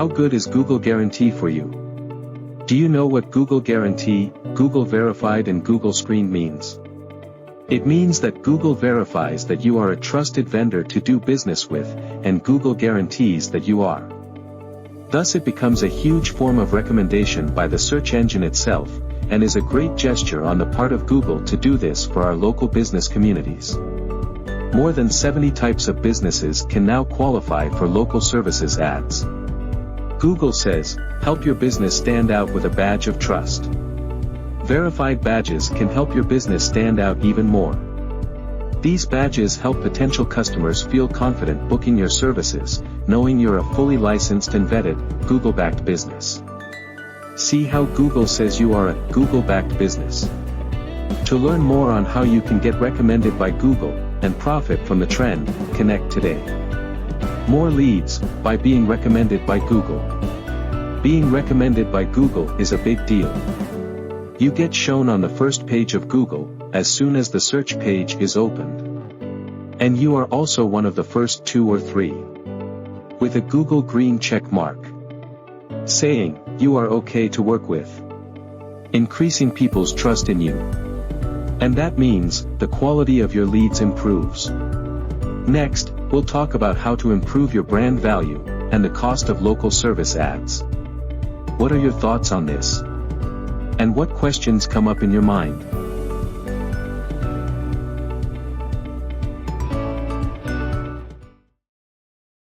How good is Google Guarantee for you? Do you know what Google Guarantee, Google Verified and Google Screen means? It means that Google verifies that you are a trusted vendor to do business with, and Google guarantees that you are. Thus it becomes a huge form of recommendation by the search engine itself, and is a great gesture on the part of Google to do this for our local business communities. More than 70 types of businesses can now qualify for local services ads. Google says, help your business stand out with a badge of trust. Verified badges can help your business stand out even more. These badges help potential customers feel confident booking your services, knowing you're a fully licensed and vetted, Google-backed business. See how Google says you are a Google-backed business. To learn more on how you can get recommended by Google, and profit from the trend, connect today. More leads, by being recommended by Google. Being recommended by Google is a big deal. You get shown on the first page of Google, as soon as the search page is opened. And you are also one of the first 2 or 3. With a Google green check mark. Saying, you are okay to work with. Increasing people's trust in you. And that means, the quality of your leads improves. Next, we'll talk about how to improve your brand value, and the cost of local service ads. What are your thoughts on this? And what questions come up in your mind?